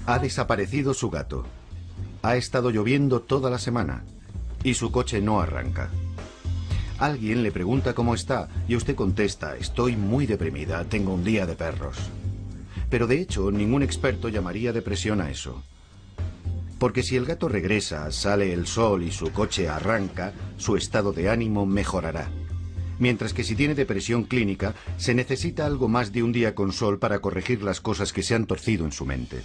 Ha desaparecido su gato. Ha estado lloviendo toda la semana y su coche no arranca. Alguien le pregunta cómo está y usted contesta: estoy muy deprimida, tengo un día de perros. Pero de hecho, ningún experto llamaría depresión a eso. Porque si el gato regresa, sale el sol y su coche arranca, su estado de ánimo mejorará. Mientras que si tiene depresión clínica, se necesita algo más de un día con sol para corregir las cosas que se han torcido en su mente.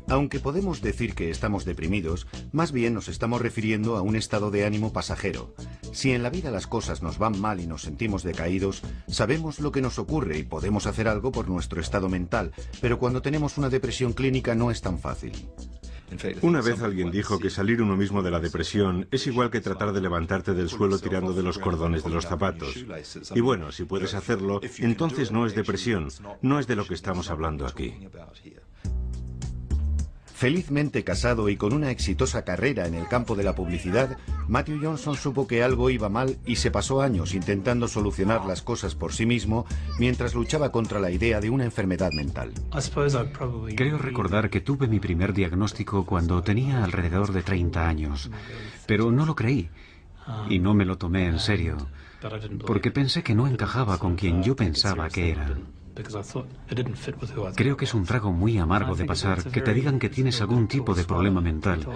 Aunque podemos decir que estamos deprimidos, más bien nos estamos refiriendo a un estado de ánimo pasajero. Si en la vida las cosas nos van mal y nos sentimos decaídos, sabemos lo que nos ocurre y podemos hacer algo por nuestro estado mental, pero cuando tenemos una depresión clínica no es tan fácil. Una vez alguien dijo que salir uno mismo de la depresión es igual que tratar de levantarte del suelo tirando de los cordones de los zapatos. Y bueno, si puedes hacerlo, entonces no es depresión, no es de lo que estamos hablando aquí. Felizmente casado y con una exitosa carrera en el campo de la publicidad, Matthew Johnson supo que algo iba mal y se pasó años intentando solucionar las cosas por sí mismo mientras luchaba contra la idea de una enfermedad mental. Creo recordar que tuve mi primer diagnóstico cuando tenía alrededor de 30 años, pero no lo creí y no me lo tomé en serio, porque pensé que no encajaba con quien yo pensaba que era. Creo que es un trago muy amargo de pasar, que te digan que tienes algún tipo de problema mental.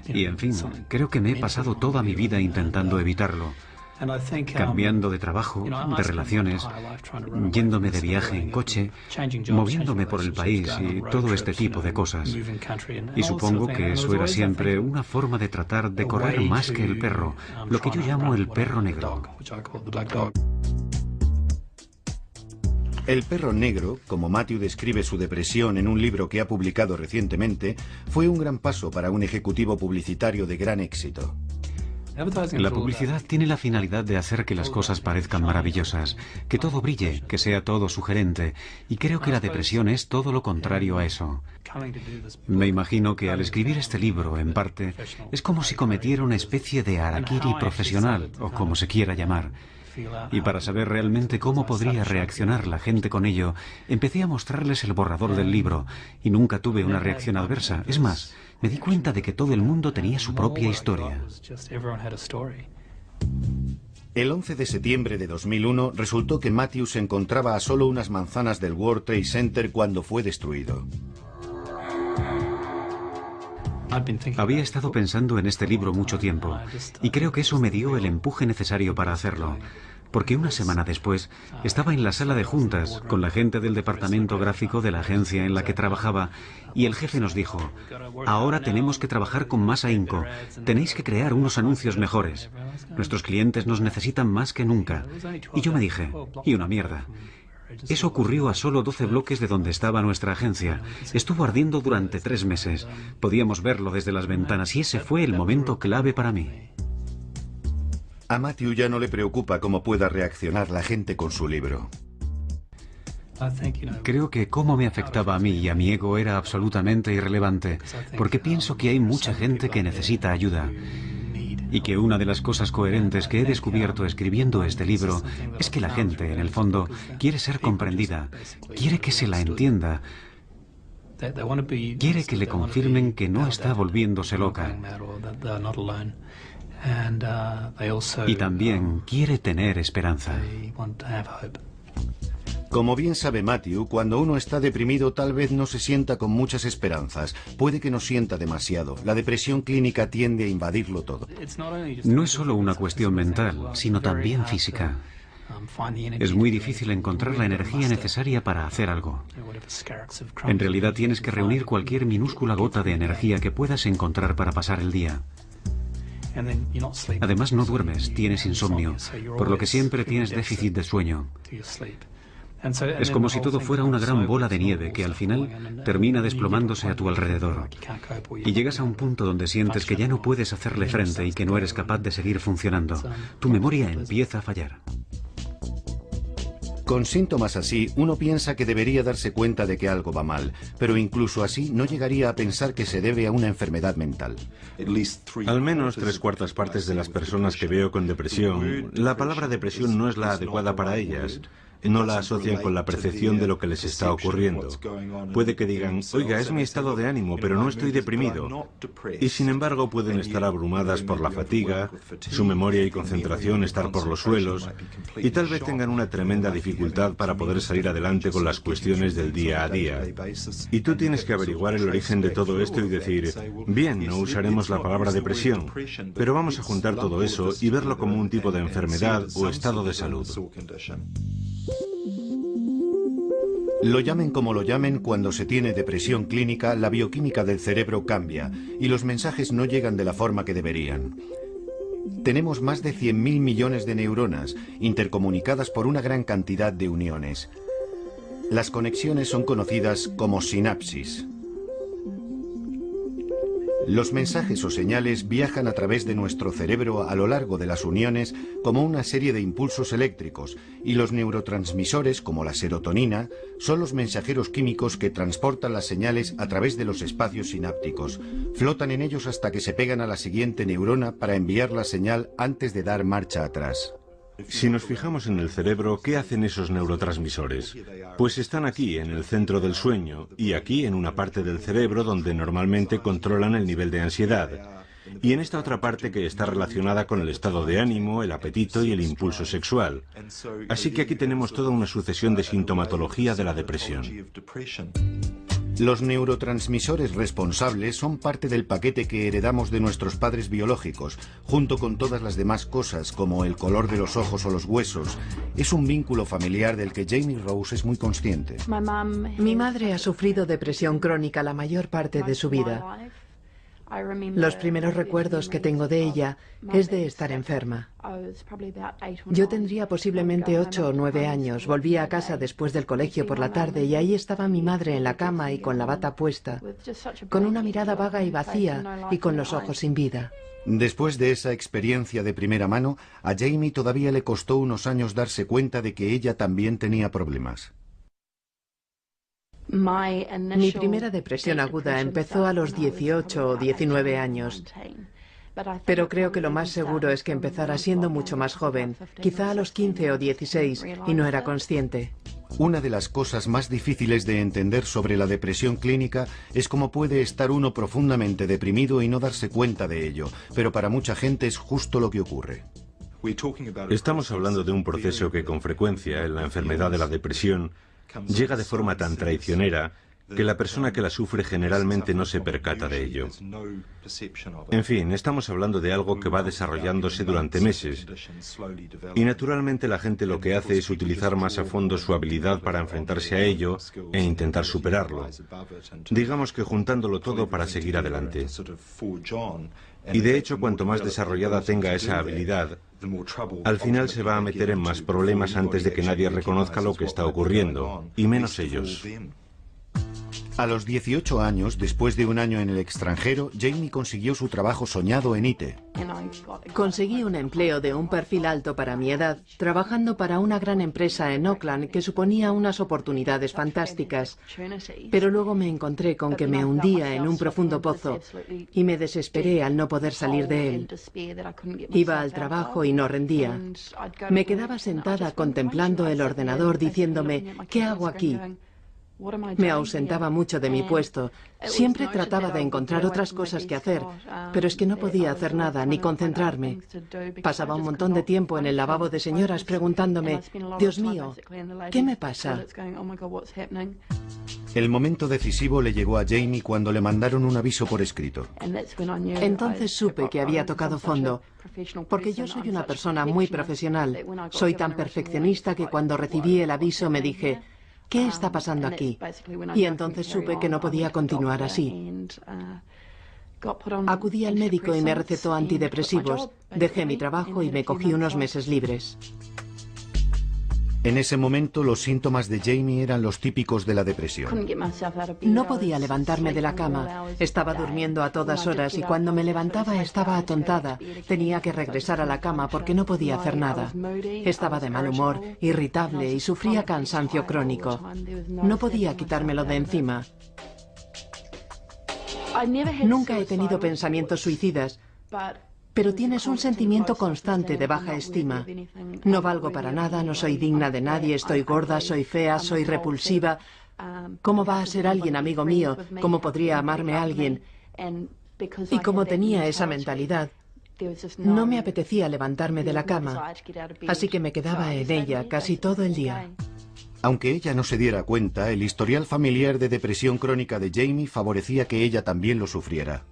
Y en fin, creo que me he pasado toda mi vida intentando evitarlo. Cambiando de trabajo, de relaciones, yéndome de viaje en coche, moviéndome por el país y todo este tipo de cosas. Y supongo que eso era siempre una forma de tratar de correr más que el perro, lo que yo llamo el perro negro. El perro negro, como Matthew describe su depresión en un libro que ha publicado recientemente, fue un gran paso para un ejecutivo publicitario de gran éxito. La publicidad tiene la finalidad de hacer que las cosas parezcan maravillosas, que todo brille, que sea todo sugerente, y creo que la depresión es todo lo contrario a eso. Me imagino que al escribir este libro, en parte, es como si cometiera una especie de harakiri profesional, o como se quiera llamar. Y para saber realmente cómo podría reaccionar la gente con ello, empecé a mostrarles el borrador del libro, y nunca tuve una reacción adversa. Es más, me di cuenta de que todo el mundo tenía su propia historia. El 11 de septiembre de 2001 resultó que Matthew se encontraba a solo unas manzanas del World Trade Center cuando fue destruido. Había estado pensando en este libro mucho tiempo, y creo que eso me dio el empuje necesario para hacerlo. Porque una semana después estaba en la sala de juntas con la gente del departamento gráfico de la agencia en la que trabajaba, y el jefe nos dijo: ahora tenemos que trabajar con más ahínco, tenéis que crear unos anuncios mejores. Nuestros clientes nos necesitan más que nunca. Y yo me dije: y una mierda. Eso ocurrió a solo 12 bloques de donde estaba nuestra agencia. Estuvo ardiendo durante 3 meses. Podíamos verlo desde las ventanas y ese fue el momento clave para mí. A Matthew ya no le preocupa cómo pueda reaccionar la gente con su libro. Creo que cómo me afectaba a mí y a mi ego era absolutamente irrelevante, porque pienso que hay mucha gente que necesita ayuda. Y que una de las cosas coherentes que he descubierto escribiendo este libro es que la gente, en el fondo, quiere ser comprendida, quiere que se la entienda, quiere que le confirmen que no está volviéndose loca. Y también quiere tener esperanza. Como bien sabe Matthew, cuando uno está deprimido tal vez no se sienta con muchas esperanzas. Puede que no sienta demasiado. La depresión clínica tiende a invadirlo todo. No es solo una cuestión mental, sino también física. Es muy difícil encontrar la energía necesaria para hacer algo. En realidad tienes que reunir cualquier minúscula gota de energía que puedas encontrar para pasar el día. Además no duermes, tienes insomnio, por lo que siempre tienes déficit de sueño. Es como si todo fuera una gran bola de nieve que al final termina desplomándose a tu alrededor. Y llegas a un punto donde sientes que ya no puedes hacerle frente y que no eres capaz de seguir funcionando. Tu memoria empieza a fallar. Con síntomas así, uno piensa que debería darse cuenta de que algo va mal, pero incluso así no llegaría a pensar que se debe a una enfermedad mental. Al menos 3/4 partes de las personas que veo con depresión, la palabra depresión no es la adecuada para ellas. No la asocian con la percepción de lo que les está ocurriendo. Puede que digan, oiga, es mi estado de ánimo, pero no estoy deprimido. Y sin embargo pueden estar abrumadas por la fatiga, su memoria y concentración estar por los suelos, y tal vez tengan una tremenda dificultad para poder salir adelante con las cuestiones del día a día. Y tú tienes que averiguar el origen de todo esto y decir, bien, no usaremos la palabra depresión, pero vamos a juntar todo eso y verlo como un tipo de enfermedad o estado de salud. Lo llamen como lo llamen, cuando se tiene depresión clínica, la bioquímica del cerebro cambia y los mensajes no llegan de la forma que deberían. Tenemos más de 100.000 millones de neuronas, intercomunicadas por una gran cantidad de uniones. Las conexiones son conocidas como sinapsis. Los mensajes o señales viajan a través de nuestro cerebro a lo largo de las uniones como una serie de impulsos eléctricos, y los neurotransmisores, como la serotonina, son los mensajeros químicos que transportan las señales a través de los espacios sinápticos. Flotan en ellos hasta que se pegan a la siguiente neurona para enviar la señal antes de dar marcha atrás. Si nos fijamos en el cerebro, ¿qué hacen esos neurotransmisores? Pues están aquí, en el centro del sueño, y aquí en una parte del cerebro donde normalmente controlan el nivel de ansiedad, y en esta otra parte que está relacionada con el estado de ánimo, el apetito y el impulso sexual. Así que aquí tenemos toda una sucesión de sintomatología de la depresión. Los neurotransmisores responsables son parte del paquete que heredamos de nuestros padres biológicos, junto con todas las demás cosas, como el color de los ojos o los huesos. Es un vínculo familiar del que Jamie Rose es muy consciente. Mi madre ha sufrido depresión crónica la mayor parte de su vida. Los primeros recuerdos que tengo de ella es de estar enferma. Yo tendría posiblemente 8 o 9 años. Volvía a casa después del colegio por la tarde y ahí estaba mi madre en la cama y con la bata puesta, con una mirada vaga y vacía y con los ojos sin vida. Después de esa experiencia de primera mano, a Jamie todavía le costó unos años darse cuenta de que ella también tenía problemas. Mi primera depresión aguda empezó a los 18 o 19 años, pero creo que lo más seguro es que empezara siendo mucho más joven, quizá a los 15 o 16, y no era consciente. Una de las cosas más difíciles de entender sobre la depresión clínica es cómo puede estar uno profundamente deprimido y no darse cuenta de ello, pero para mucha gente es justo lo que ocurre. Estamos hablando de un proceso que con frecuencia en la enfermedad de la depresión llega de forma tan traicionera que la persona que la sufre generalmente no se percata de ello. En fin, estamos hablando de algo que va desarrollándose durante meses. Y naturalmente la gente lo que hace es utilizar más a fondo su habilidad para enfrentarse a ello e intentar superarlo. Digamos que juntándolo todo para seguir adelante. Y de hecho, cuanto más desarrollada tenga esa habilidad, al final se va a meter en más problemas antes de que nadie reconozca lo que está ocurriendo, y menos ellos. A los 18 años, después de un año en el extranjero, Jamie consiguió su trabajo soñado en IT. Conseguí un empleo de un perfil alto para mi edad, trabajando para una gran empresa en Auckland que suponía unas oportunidades fantásticas. Pero luego me encontré con que me hundía en un profundo pozo y me desesperé al no poder salir de él. Iba al trabajo y no rendía. Me quedaba sentada contemplando el ordenador diciéndome, ¿qué hago aquí? Me ausentaba mucho de mi puesto. Siempre trataba de encontrar otras cosas que hacer, pero es que no podía hacer nada ni concentrarme. Pasaba un montón de tiempo en el lavabo de señoras preguntándome, Dios mío, ¿qué me pasa? El momento decisivo le llegó a Jamie cuando le mandaron un aviso por escrito. Entonces supe que había tocado fondo, porque yo soy una persona muy profesional. Soy tan perfeccionista que cuando recibí el aviso me dije, ¿qué está pasando aquí? Y entonces supe que no podía continuar así. Acudí al médico y me recetó antidepresivos. Dejé mi trabajo y me cogí unos meses libres. En ese momento los síntomas de Jamie eran los típicos de la depresión. No podía levantarme de la cama. Estaba durmiendo a todas horas y cuando me levantaba estaba atontada. Tenía que regresar a la cama porque no podía hacer nada. Estaba de mal humor, irritable y sufría cansancio crónico. No podía quitármelo de encima. Nunca he tenido pensamientos suicidas, pero tienes un sentimiento constante de baja estima. No valgo para nada, no soy digna de nadie, estoy gorda, soy fea, soy repulsiva. ¿Cómo va a ser alguien amigo mío? ¿Cómo podría amarme alguien? Y como tenía esa mentalidad, no me apetecía levantarme de la cama, así que me quedaba en ella casi todo el día. Aunque ella no se diera cuenta, el historial familiar de depresión crónica de Jamie favorecía que ella también lo sufriera.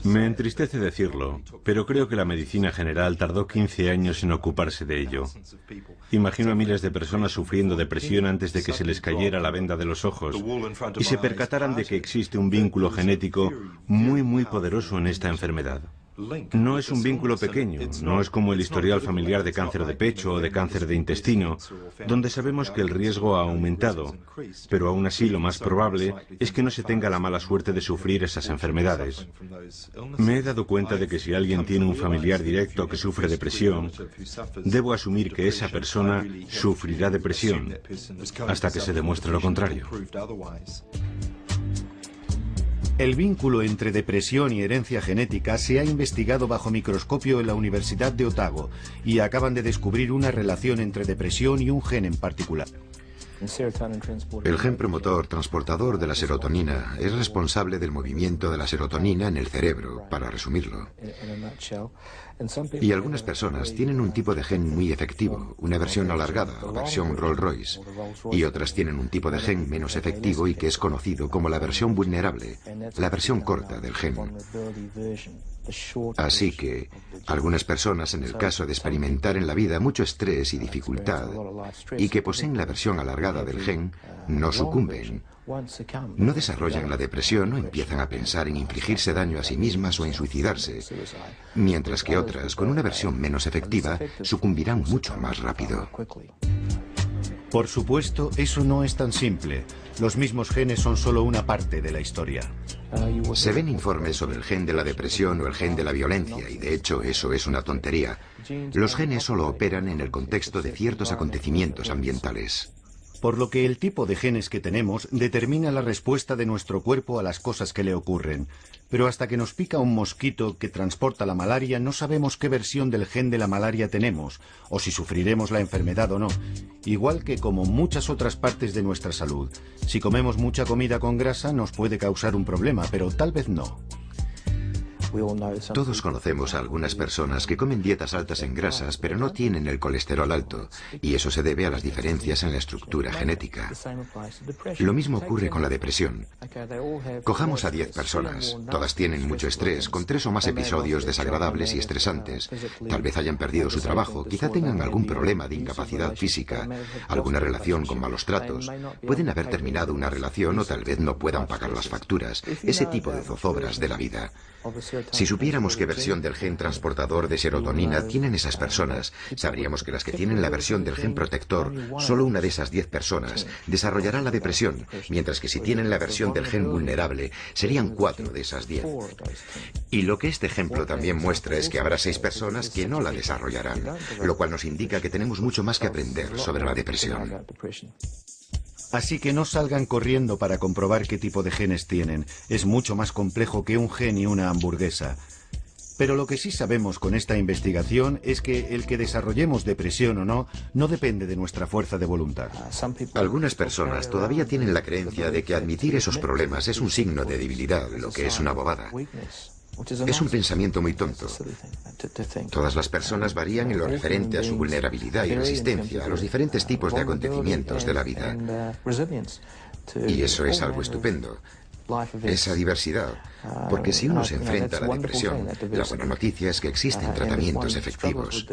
Me entristece decirlo, pero creo que la medicina general tardó 15 años en ocuparse de ello. Imagino a miles de personas sufriendo depresión antes de que se les cayera la venda de los ojos y se percataran de que existe un vínculo genético muy poderoso en esta enfermedad. No es un vínculo pequeño, no es como el historial familiar de cáncer de pecho o de cáncer de intestino, donde sabemos que el riesgo ha aumentado, pero aún así lo más probable es que no se tenga la mala suerte de sufrir esas enfermedades. Me he dado cuenta de que si alguien tiene un familiar directo que sufre depresión, debo asumir que esa persona sufrirá depresión hasta que se demuestre lo contrario. El vínculo entre depresión y herencia genética se ha investigado bajo microscopio en la Universidad de Otago y acaban de descubrir una relación entre depresión y un gen en particular. El gen promotor transportador de la serotonina es responsable del movimiento de la serotonina en el cerebro, para resumirlo. Y algunas personas tienen un tipo de gen muy efectivo, una versión alargada o versión Rolls-Royce, y otras tienen un tipo de gen menos efectivo y que es conocido como la versión vulnerable, la versión corta del gen. Así que algunas personas, en el caso de experimentar en la vida mucho estrés y dificultad, y que poseen la versión alargada del gen, no sucumben. No desarrollan la depresión o empiezan a pensar en infligirse daño a sí mismas o en suicidarse, mientras que otras, con una versión menos efectiva, sucumbirán mucho más rápido. Por supuesto, eso no es tan simple. Los mismos genes son solo una parte de la historia. Se ven informes sobre el gen de la depresión o el gen de la violencia, y de hecho eso es una tontería. Los genes solo operan en el contexto de ciertos acontecimientos ambientales. Por lo que el tipo de genes que tenemos determina la respuesta de nuestro cuerpo a las cosas que le ocurren. Pero hasta que nos pica un mosquito que transporta la malaria, no sabemos qué versión del gen de la malaria tenemos, o si sufriremos la enfermedad o no. Igual que como muchas otras partes de nuestra salud. Si comemos mucha comida con grasa nos puede causar un problema, pero tal vez no. Todos conocemos a algunas personas que comen dietas altas en grasas, pero no tienen el colesterol alto, y eso se debe a las diferencias en la estructura genética. Lo mismo ocurre con la depresión. Cojamos a 10 personas, todas tienen mucho estrés, con 3 o más episodios desagradables y estresantes. Tal vez hayan perdido su trabajo, quizá tengan algún problema de incapacidad física, alguna relación con malos tratos, pueden haber terminado una relación o tal vez no puedan pagar las facturas, ese tipo de zozobras de la vida. Si supiéramos qué versión del gen transportador de serotonina tienen esas personas, sabríamos que las que tienen la versión del gen protector, solo una de esas 10 personas desarrollará la depresión, mientras que si tienen la versión del gen vulnerable, serían 4 de esas 10. Y lo que este ejemplo también muestra es que habrá 6 personas que no la desarrollarán, lo cual nos indica que tenemos mucho más que aprender sobre la depresión. Así que no salgan corriendo para comprobar qué tipo de genes tienen. Es mucho más complejo que un gen y una hamburguesa. Pero lo que sí sabemos con esta investigación es que el que desarrollemos depresión o no, no depende de nuestra fuerza de voluntad. Algunas personas todavía tienen la creencia de que admitir esos problemas es un signo de debilidad, lo que es una bobada. Es un pensamiento muy tonto. Todas las personas varían en lo referente a su vulnerabilidad y resistencia a los diferentes tipos de acontecimientos de la vida. Y eso es algo estupendo. Esa diversidad, porque si uno se enfrenta a la depresión, la buena noticia es que existen tratamientos efectivos.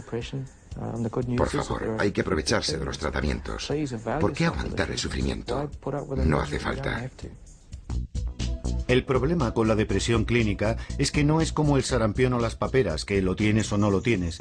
Por favor, hay que aprovecharse de los tratamientos. ¿Por qué aguantar el sufrimiento? No hace falta. El problema con la depresión clínica es que no es como el sarampión o las paperas, que lo tienes o no lo tienes.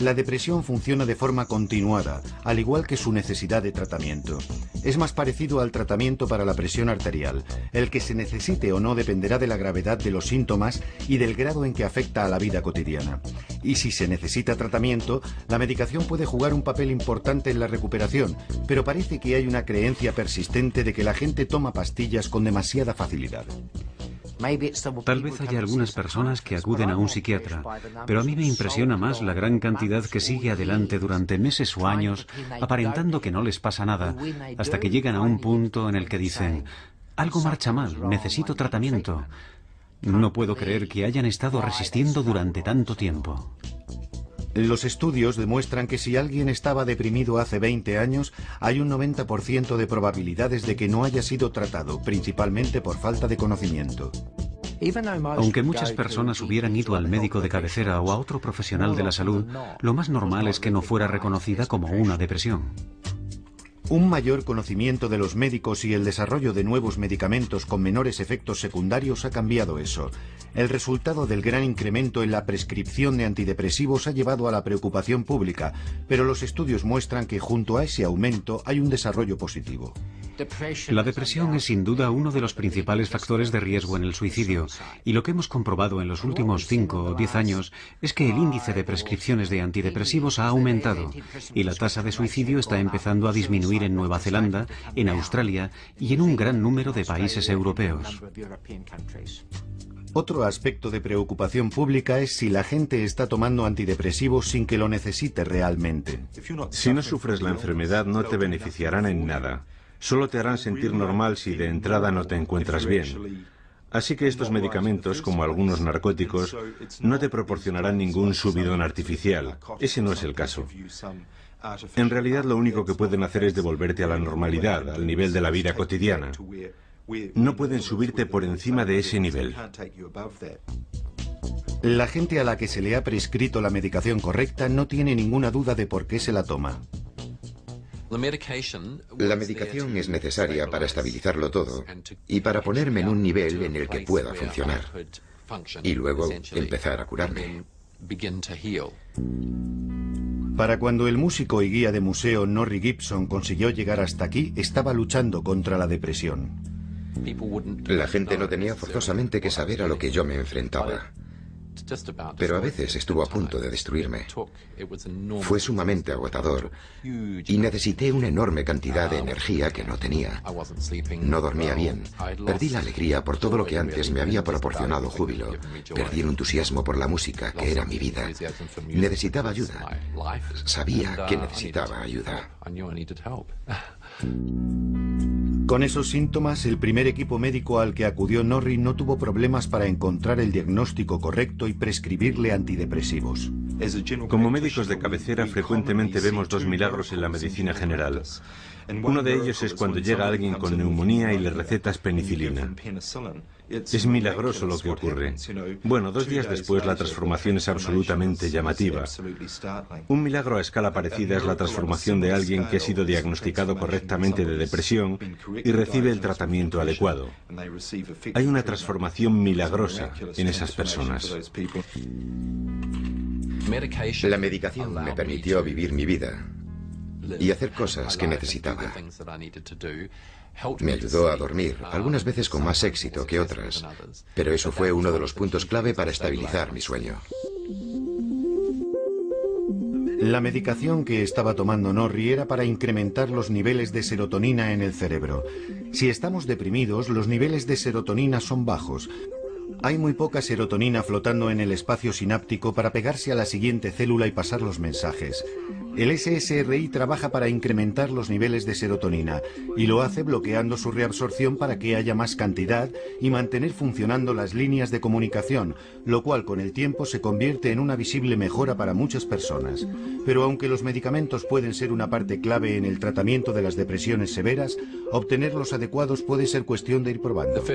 La depresión funciona de forma continuada, al igual que su necesidad de tratamiento. Es más parecido al tratamiento para la presión arterial. El que se necesite o no dependerá de la gravedad de los síntomas y del grado en que afecta a la vida cotidiana. Y si se necesita tratamiento, la medicación puede jugar un papel importante en la recuperación, pero parece que hay una creencia persistente de que la gente toma pastillas con demasiada facilidad. Tal vez haya algunas personas que acuden a un psiquiatra, pero a mí me impresiona más la gran cantidad que sigue adelante durante meses o años, aparentando que no les pasa nada, hasta que llegan a un punto en el que dicen, algo marcha mal, necesito tratamiento. No puedo creer que hayan estado resistiendo durante tanto tiempo. Los estudios demuestran que si alguien estaba deprimido hace 20 años, hay un 90% de probabilidades de que no haya sido tratado, principalmente por falta de conocimiento. Aunque muchas personas hubieran ido al médico de cabecera o a otro profesional de la salud, lo más normal es que no fuera reconocida como una depresión. Un mayor conocimiento de los médicos y el desarrollo de nuevos medicamentos con menores efectos secundarios ha cambiado eso. El resultado del gran incremento en la prescripción de antidepresivos ha llevado a la preocupación pública, pero los estudios muestran que junto a ese aumento hay un desarrollo positivo. La depresión es sin duda uno de los principales factores de riesgo en el suicidio, y lo que hemos comprobado en los últimos 5 o 10 años es que el índice de prescripciones de antidepresivos ha aumentado, y la tasa de suicidio está empezando a disminuir en Nueva Zelanda, en Australia y en un gran número de países europeos. Otro aspecto de preocupación pública es si la gente está tomando antidepresivos sin que lo necesite realmente. Si no sufres la enfermedad, no te beneficiarán en nada. Solo te harán sentir normal si de entrada no te encuentras bien. Así que estos medicamentos, como algunos narcóticos, no te proporcionarán ningún subidón artificial. Ese no es el caso. En realidad, lo único que pueden hacer es devolverte a la normalidad, al nivel de la vida cotidiana. No pueden subirte por encima de ese nivel. La gente a la que se le ha prescrito la medicación correcta no tiene ninguna duda de por qué se la toma. La medicación es necesaria para estabilizarlo todo y para ponerme en un nivel en el que pueda funcionar y luego empezar a curarme. Para cuando el músico y guía de museo Norrie Gibson consiguió llegar hasta aquí, estaba luchando contra la depresión. La gente no tenía forzosamente que saber a lo que yo me enfrentaba, pero a veces estuvo a punto de destruirme. Fue sumamente agotador y necesité una enorme cantidad de energía que no tenía. No dormía bien, perdí la alegría por todo lo que antes me había proporcionado júbilo, perdí el entusiasmo por la música, que era mi vida. Necesitaba ayuda. Sabía que necesitaba ayuda. Con esos síntomas, el primer equipo médico al que acudió Norrie no tuvo problemas para encontrar el diagnóstico correcto y prescribirle antidepresivos. Como médicos de cabecera, frecuentemente vemos dos milagros en la medicina general. Uno de ellos es cuando llega alguien con neumonía y le recetas penicilina. Es milagroso lo que ocurre. Bueno, 2 días después la transformación es absolutamente llamativa. Un milagro a escala parecida es la transformación de alguien que ha sido diagnosticado correctamente de depresión y recibe el tratamiento adecuado. Hay una transformación milagrosa en esas personas. La medicación me permitió vivir mi vida y hacer cosas que necesitaba. Me ayudó a dormir, algunas veces con más éxito que otras, pero eso fue uno de los puntos clave para estabilizar mi sueño. La medicación que estaba tomando Norrie era para incrementar los niveles de serotonina en el cerebro. Si estamos deprimidos, los niveles de serotonina son bajos. Hay muy poca serotonina flotando en el espacio sináptico para pegarse a la siguiente célula y pasar los mensajes. El SSRI trabaja para incrementar los niveles de serotonina y lo hace bloqueando su reabsorción para que haya más cantidad y mantener funcionando las líneas de comunicación, lo cual con el tiempo se convierte en una visible mejora para muchas personas. Pero aunque los medicamentos pueden ser una parte clave en el tratamiento de las depresiones severas, obtener los adecuados puede ser cuestión de ir probando.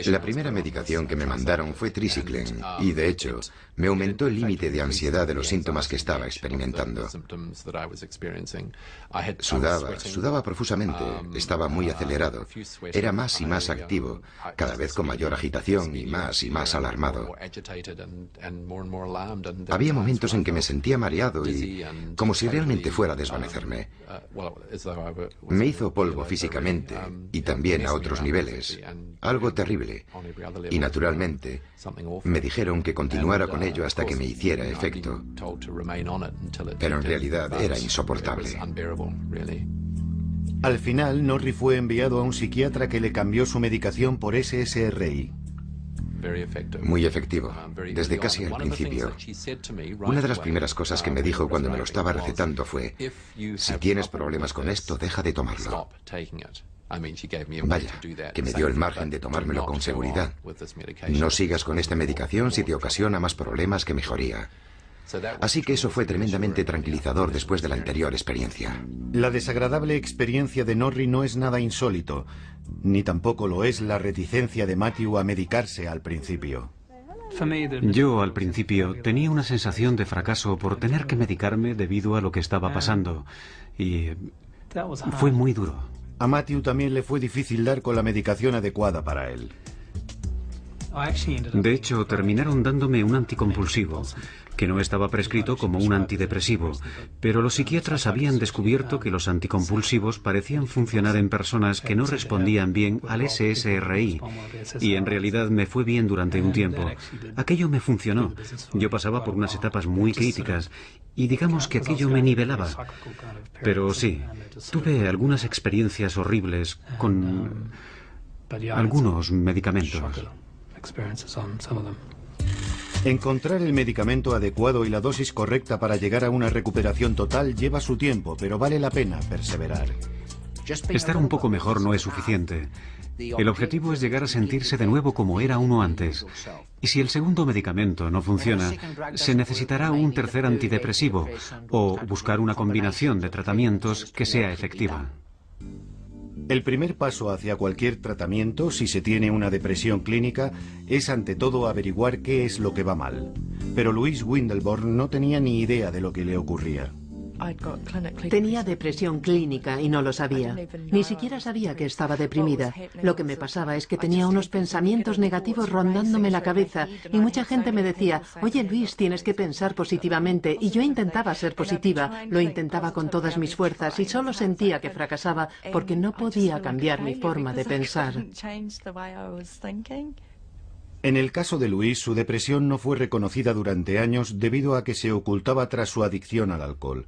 La primera medicación que me mandaron fue triciclen y, de hecho, me aumentó el límite de ansiedad de los síntomas que estaba experimentando. Sudaba profusamente, estaba muy acelerado, era más y más activo, cada vez con mayor agitación y más alarmado. Había momentos en que me sentía mareado y como si realmente fuera a desvanecerme. Me hizo polvo físicamente y también a otros niveles, algo terrible. Y naturalmente, me dijeron que continuara con ello hasta que me hiciera efecto. Pero en realidad era insoportable. Al final, Norrie fue enviado a un psiquiatra que le cambió su medicación por SSRI. Muy efectivo, desde casi al principio. Una de las primeras cosas que me dijo cuando me lo estaba recetando fue: si tienes problemas con esto, deja de tomarlo. Vaya, que me dio el margen de tomármelo con seguridad. No sigas con esta medicación si te ocasiona más problemas que mejoría. Así que eso fue tremendamente tranquilizador después de la anterior experiencia. La desagradable experiencia de Norrie no es nada insólito, ni tampoco lo es la reticencia de Matthew a medicarse al principio. Yo, al principio, tenía una sensación de fracaso por tener que medicarme debido a lo que estaba pasando, y fue muy duro. A Matthew también le fue difícil dar con la medicación adecuada para él. De hecho, terminaron dándome un anticompulsivo, que no estaba prescrito como un antidepresivo, pero los psiquiatras habían descubierto que los anticompulsivos parecían funcionar en personas que no respondían bien al SSRI, y en realidad me fue bien durante un tiempo. Aquello me funcionó. Yo pasaba por unas etapas muy críticas, y digamos que aquello me nivelaba. Pero sí, tuve algunas experiencias horribles con algunos medicamentos. Encontrar el medicamento adecuado y la dosis correcta para llegar a una recuperación total lleva su tiempo, pero vale la pena perseverar. Estar un poco mejor no es suficiente. El objetivo es llegar a sentirse de nuevo como era uno antes. Y si el segundo medicamento no funciona, se necesitará un tercer antidepresivo o buscar una combinación de tratamientos que sea efectiva. El primer paso hacia cualquier tratamiento, si se tiene una depresión clínica, es ante todo averiguar qué es lo que va mal. Pero Louise Windelborn no tenía ni idea de lo que le ocurría. Tenía depresión clínica y no lo sabía. Ni siquiera sabía que estaba deprimida. Lo que me pasaba es que tenía unos pensamientos negativos rondándome la cabeza y mucha gente me decía: oye Luis, tienes que pensar positivamente. Y yo intentaba ser positiva, lo intentaba con todas mis fuerzas y solo sentía que fracasaba porque no podía cambiar mi forma de pensar. En el caso de Louise, su depresión no fue reconocida durante años debido a que se ocultaba tras su adicción al alcohol.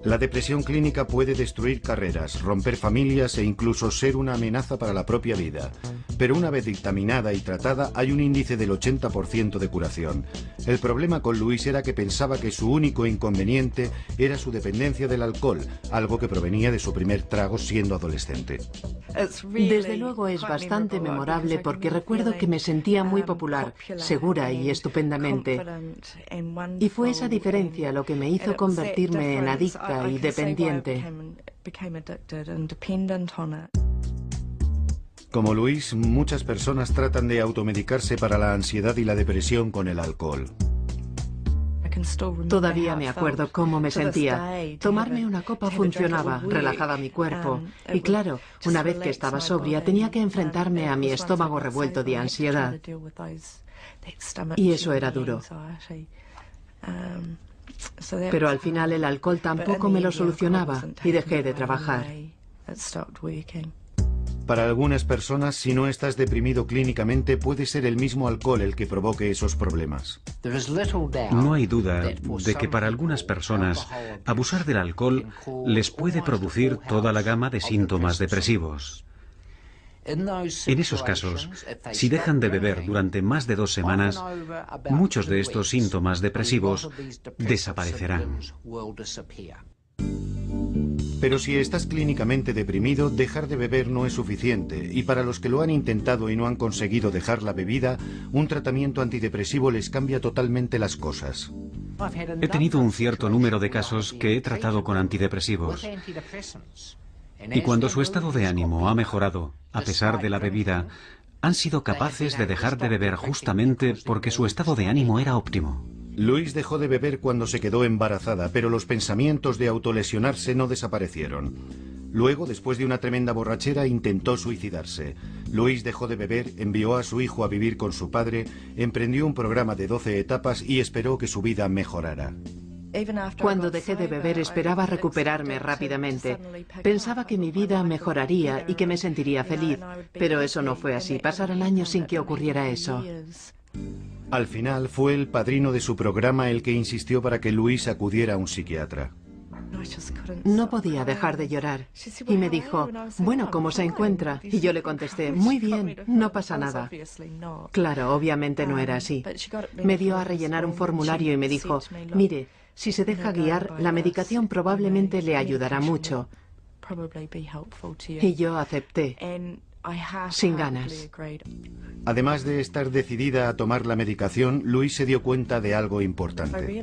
La depresión clínica puede destruir carreras, romper familias e incluso ser una amenaza para la propia vida. Pero una vez dictaminada y tratada, hay un índice del 80% de curación. El problema con Louise era que pensaba que su único inconveniente era su dependencia del alcohol, algo que provenía de su primer trago siendo adolescente. Desde luego es bastante memorable porque recuerdo que me sentía muy popular, segura y estupendamente. Y fue esa diferencia lo que me hizo convertirme en adicta y dependiente. Como Louise, muchas personas tratan de automedicarse para la ansiedad y la depresión con el alcohol. Todavía me acuerdo cómo me sentía. Tomarme una copa funcionaba, relajaba mi cuerpo. Y claro, una vez que estaba sobria, tenía que enfrentarme a mi estómago revuelto de ansiedad. Y eso era duro. Pero al final el alcohol tampoco me lo solucionaba y dejé de trabajar. Para algunas personas, si no estás deprimido clínicamente, puede ser el mismo alcohol el que provoque esos problemas. No hay duda de que para algunas personas abusar del alcohol les puede producir toda la gama de síntomas depresivos. En esos casos, si dejan de beber durante más de 2 semanas, muchos de estos síntomas depresivos desaparecerán. Pero si estás clínicamente deprimido, dejar de beber no es suficiente, y para los que lo han intentado y no han conseguido dejar la bebida, un tratamiento antidepresivo les cambia totalmente las cosas. He tenido un cierto número de casos que he tratado con antidepresivos. Y cuando su estado de ánimo ha mejorado, a pesar de la bebida, han sido capaces de dejar de beber justamente porque su estado de ánimo era óptimo. Louise dejó de beber cuando se quedó embarazada, pero los pensamientos de autolesionarse no desaparecieron. Luego, después de una tremenda borrachera, intentó suicidarse. Louise dejó de beber, envió a su hijo a vivir con su padre, emprendió un programa de 12 etapas y esperó que su vida mejorara. Cuando dejé de beber esperaba recuperarme rápidamente. Pensaba que mi vida mejoraría y que me sentiría feliz, pero eso no fue así. Pasaron años sin que ocurriera eso. Al final fue el padrino de su programa el que insistió para que Louise acudiera a un psiquiatra. No podía dejar de llorar. Y me dijo, bueno, ¿cómo se encuentra? Y yo le contesté, muy bien, no pasa nada. Claro, obviamente no era así. Me dio a rellenar un formulario y me dijo, mire, si se deja guiar, la medicación probablemente le ayudará mucho. Y yo acepté, sin ganas. Además de estar decidida a tomar la medicación, Louise se dio cuenta de algo importante.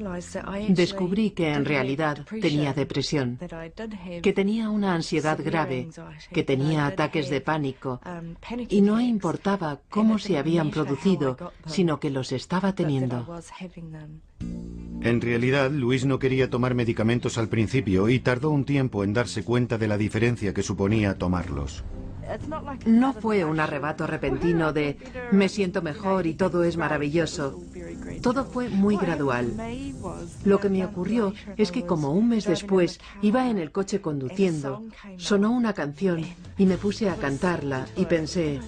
Descubrí que en realidad tenía depresión, que tenía una ansiedad grave, que tenía ataques de pánico, y no importaba cómo se habían producido, sino que los estaba teniendo. En realidad, Louise no quería tomar medicamentos al principio y tardó un tiempo en darse cuenta de la diferencia que suponía tomarlos. No fue un arrebato repentino de me siento mejor y todo es maravilloso. Todo fue muy gradual. Lo que me ocurrió es que como un mes después iba en el coche conduciendo, sonó una canción y me puse a cantarla y pensé,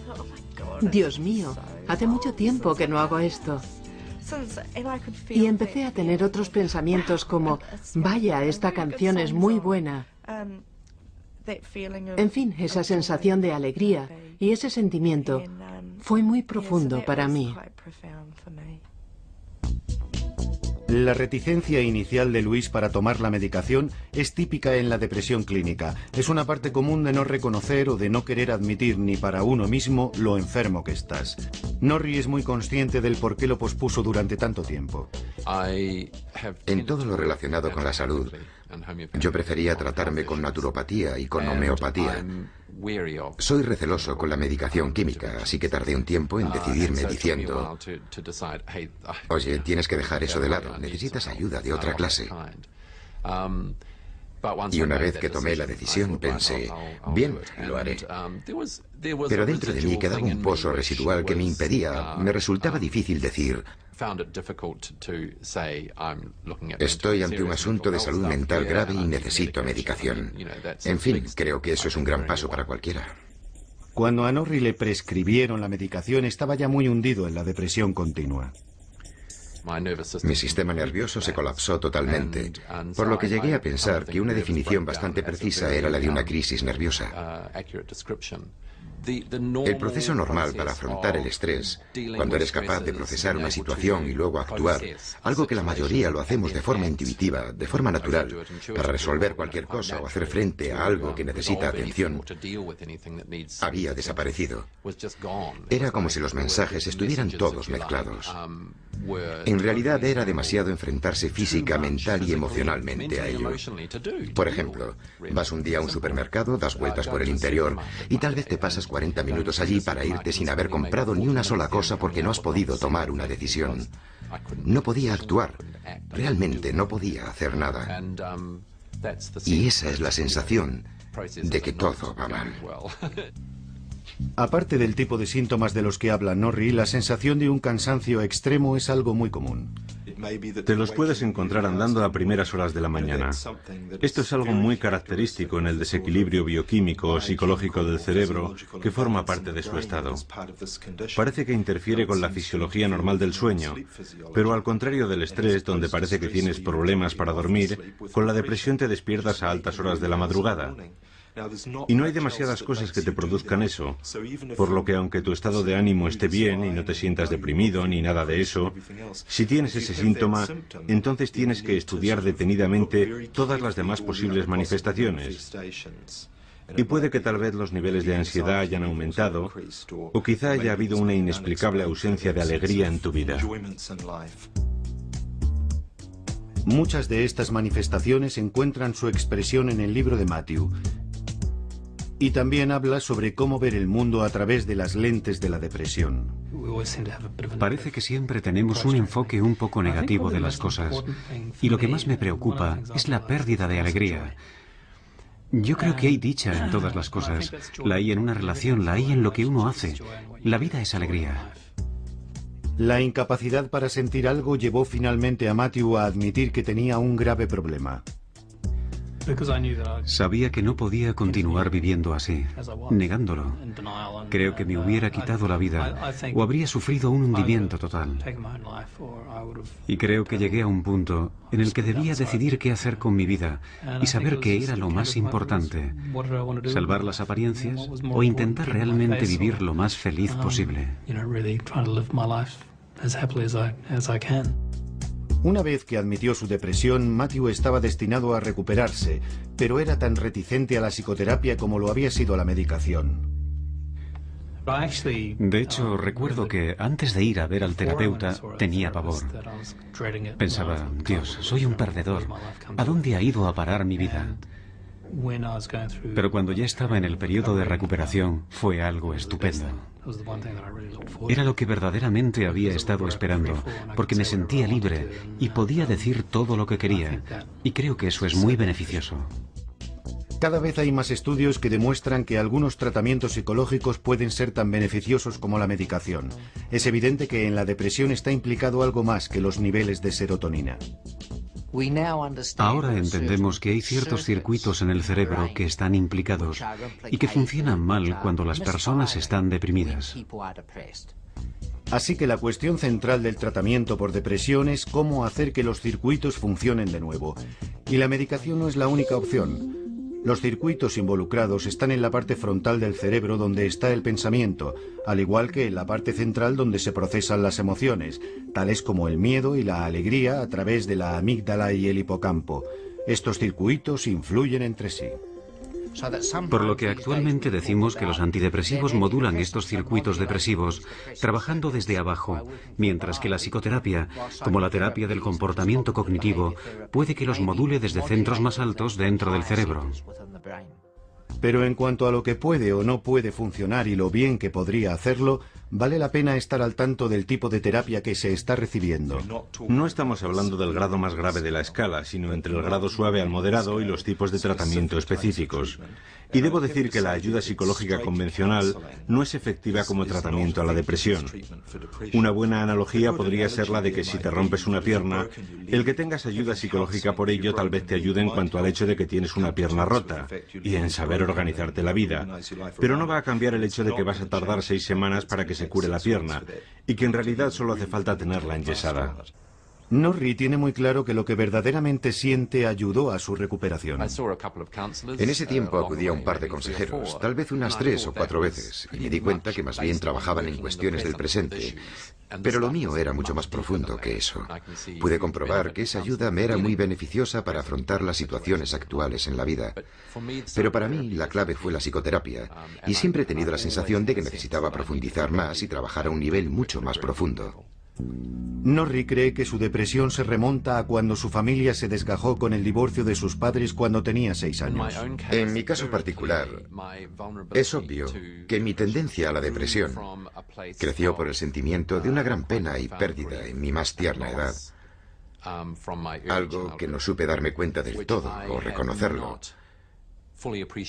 Dios mío, hace mucho tiempo que no hago esto. Y empecé a tener otros pensamientos como, vaya, esta canción es muy buena. En fin, esa sensación de alegría y ese sentimiento fue muy profundo para mí. La reticencia inicial de Louise para tomar la medicación es típica en la depresión clínica. Es una parte común de no reconocer o de no querer admitir ni para uno mismo lo enfermo que estás. Norrie es muy consciente del por qué lo pospuso durante tanto tiempo. En todo lo relacionado con la salud, yo prefería tratarme con naturopatía y con homeopatía. Soy receloso con la medicación química, así que tardé un tiempo en decidirme diciendo, oye, tienes que dejar eso de lado, necesitas ayuda de otra clase. Y una vez que tomé la decisión pensé, bien, lo haré. Pero dentro de mí quedaba un pozo residual que me impedía, me resultaba difícil decir, estoy ante un asunto de salud mental grave y necesito medicación. En fin, creo que eso es un gran paso para cualquiera. Cuando a Norrie le prescribieron la medicación estaba ya muy hundido en la depresión continua. Mi sistema nervioso se colapsó totalmente, por lo que llegué a pensar que una definición bastante precisa era la de una crisis nerviosa. El proceso normal para afrontar el estrés, cuando eres capaz de procesar una situación y luego actuar, algo que la mayoría lo hacemos de forma intuitiva, de forma natural, para resolver cualquier cosa o hacer frente a algo que necesita atención, había desaparecido. Era como si los mensajes estuvieran todos mezclados. En realidad era demasiado enfrentarse física, mental y emocionalmente a ello. Por ejemplo, vas un día a un supermercado, das vueltas por el interior y tal vez te pasas 40 minutos allí para irte sin haber comprado ni una sola cosa porque no has podido tomar una decisión. No podía actuar, realmente no podía hacer nada. Y esa es la sensación de que todo va mal. Aparte del tipo de síntomas de los que habla Norrie, la sensación de un cansancio extremo es algo muy común. Te los puedes encontrar andando a primeras horas de la mañana. Esto es algo muy característico en el desequilibrio bioquímico o psicológico del cerebro que forma parte de su estado. Parece que interfiere con la fisiología normal del sueño, pero al contrario del estrés, donde parece que tienes problemas para dormir, con la depresión te despiertas a altas horas de la madrugada. Y no hay demasiadas cosas que te produzcan eso, por lo que aunque tu estado de ánimo esté bien y no te sientas deprimido ni nada de eso, si tienes ese síntoma, entonces tienes que estudiar detenidamente todas las demás posibles manifestaciones. Y puede que tal vez los niveles de ansiedad hayan aumentado, o quizá haya habido una inexplicable ausencia de alegría en tu vida. Muchas de estas manifestaciones encuentran su expresión en el libro de Matthew. Y también habla sobre cómo ver el mundo a través de las lentes de la depresión. Parece que siempre tenemos un enfoque un poco negativo de las cosas. Y lo que más me preocupa es la pérdida de alegría. Yo creo que hay dicha en todas las cosas. La hay en una relación, la hay en lo que uno hace. La vida es alegría. La incapacidad para sentir algo llevó finalmente a Matthew a admitir que tenía un grave problema. Sabía que no podía continuar viviendo así, negándolo. Creo que me hubiera quitado la vida o habría sufrido un hundimiento total. Y creo que llegué a un punto en el que debía decidir qué hacer con mi vida y saber qué era lo más importante: salvar las apariencias o intentar realmente vivir lo más feliz posible. Una vez que admitió su depresión, Matthew estaba destinado a recuperarse, pero era tan reticente a la psicoterapia como lo había sido a la medicación. De hecho, recuerdo que antes de ir a ver al terapeuta tenía pavor. Pensaba, Dios, soy un perdedor. ¿A dónde ha ido a parar mi vida? Pero cuando ya estaba en el periodo de recuperación, fue algo estupendo. Era lo que verdaderamente había estado esperando, porque me sentía libre y podía decir todo lo que quería, y creo que eso es muy beneficioso. Cada vez hay más estudios que demuestran que algunos tratamientos psicológicos pueden ser tan beneficiosos como la medicación. Es evidente que en la depresión está implicado algo más que los niveles de serotonina. Ahora entendemos que hay ciertos circuitos en el cerebro que están implicados y que funcionan mal cuando las personas están deprimidas. Así que la cuestión central del tratamiento por depresión es cómo hacer que los circuitos funcionen de nuevo. Y la medicación no es la única opción. Los circuitos involucrados están en la parte frontal del cerebro donde está el pensamiento, al igual que en la parte central donde se procesan las emociones, tales como el miedo y la alegría a través de la amígdala y el hipocampo. Estos circuitos influyen entre sí. Por lo que actualmente decimos que los antidepresivos modulan estos circuitos depresivos, trabajando desde abajo, mientras que la psicoterapia, como la terapia del comportamiento cognitivo, puede que los module desde centros más altos dentro del cerebro. Pero en cuanto a lo que puede o no puede funcionar y lo bien que podría hacerlo, vale la pena estar al tanto del tipo de terapia que se está recibiendo. No estamos hablando del grado más grave de la escala, sino entre el grado suave al moderado y los tipos de tratamiento específicos. Y debo decir que la ayuda psicológica convencional no es efectiva como tratamiento a la depresión. Una buena analogía podría ser la de que si te rompes una pierna, el que tengas ayuda psicológica por ello tal vez te ayude en cuanto al hecho de que tienes una pierna rota y en saber organizarte la vida. Pero no va a cambiar el hecho de que vas a tardar 6 semanas para que se cure la pierna y que en realidad solo hace falta tenerla enyesada. Norrie tiene muy claro que lo que verdaderamente siente ayudó a su recuperación. En ese tiempo acudí a un par de consejeros, tal vez unas 3 o 4 veces, y me di cuenta que más bien trabajaban en cuestiones del presente. Pero lo mío era mucho más profundo que eso. Pude comprobar que esa ayuda me era muy beneficiosa para afrontar las situaciones actuales en la vida. Pero para mí la clave fue la psicoterapia, y siempre he tenido la sensación de que necesitaba profundizar más y trabajar a un nivel mucho más profundo. Norrie cree que su depresión se remonta a cuando su familia se desgajó con el divorcio de sus padres cuando tenía 6 años. En mi caso particular, es obvio que mi tendencia a la depresión creció por el sentimiento de una gran pena y pérdida en mi más tierna edad. Algo que no supe darme cuenta del todo o reconocerlo.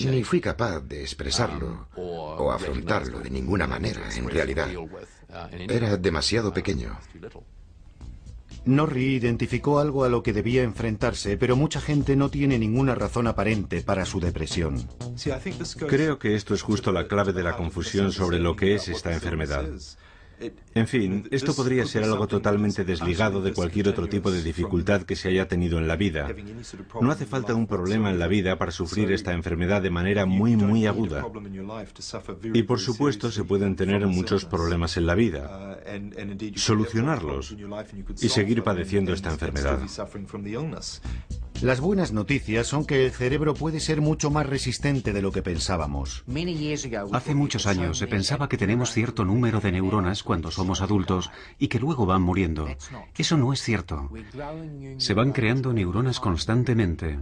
Ni fui capaz de expresarlo o afrontarlo de ninguna manera, en realidad. Era demasiado pequeño. Norrie identificó algo a lo que debía enfrentarse, pero mucha gente no tiene ninguna razón aparente para su depresión. Creo que esto es justo la clave de la confusión sobre lo que es esta enfermedad. En fin, esto podría ser algo totalmente desligado de cualquier otro tipo de dificultad que se haya tenido en la vida. No hace falta un problema en la vida para sufrir esta enfermedad de manera muy aguda. Y por supuesto se pueden tener muchos problemas en la vida, solucionarlos y seguir padeciendo esta enfermedad. Las buenas noticias son que el cerebro puede ser mucho más resistente de lo que pensábamos. Hace muchos años se pensaba que tenemos cierto número de neuronas cuando somos adultos y que luego van muriendo. Eso no es cierto. Se van creando neuronas constantemente.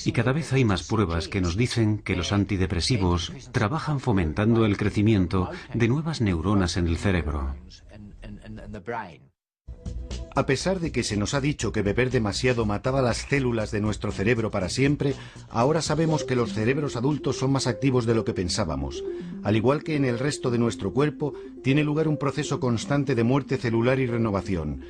Y cada vez hay más pruebas que nos dicen que los antidepresivos trabajan fomentando el crecimiento de nuevas neuronas en el cerebro. A pesar de que se nos ha dicho que beber demasiado mataba las células de nuestro cerebro para siempre, ahora sabemos que los cerebros adultos son más activos de lo que pensábamos. Al igual que en el resto de nuestro cuerpo, tiene lugar un proceso constante de muerte celular y renovación.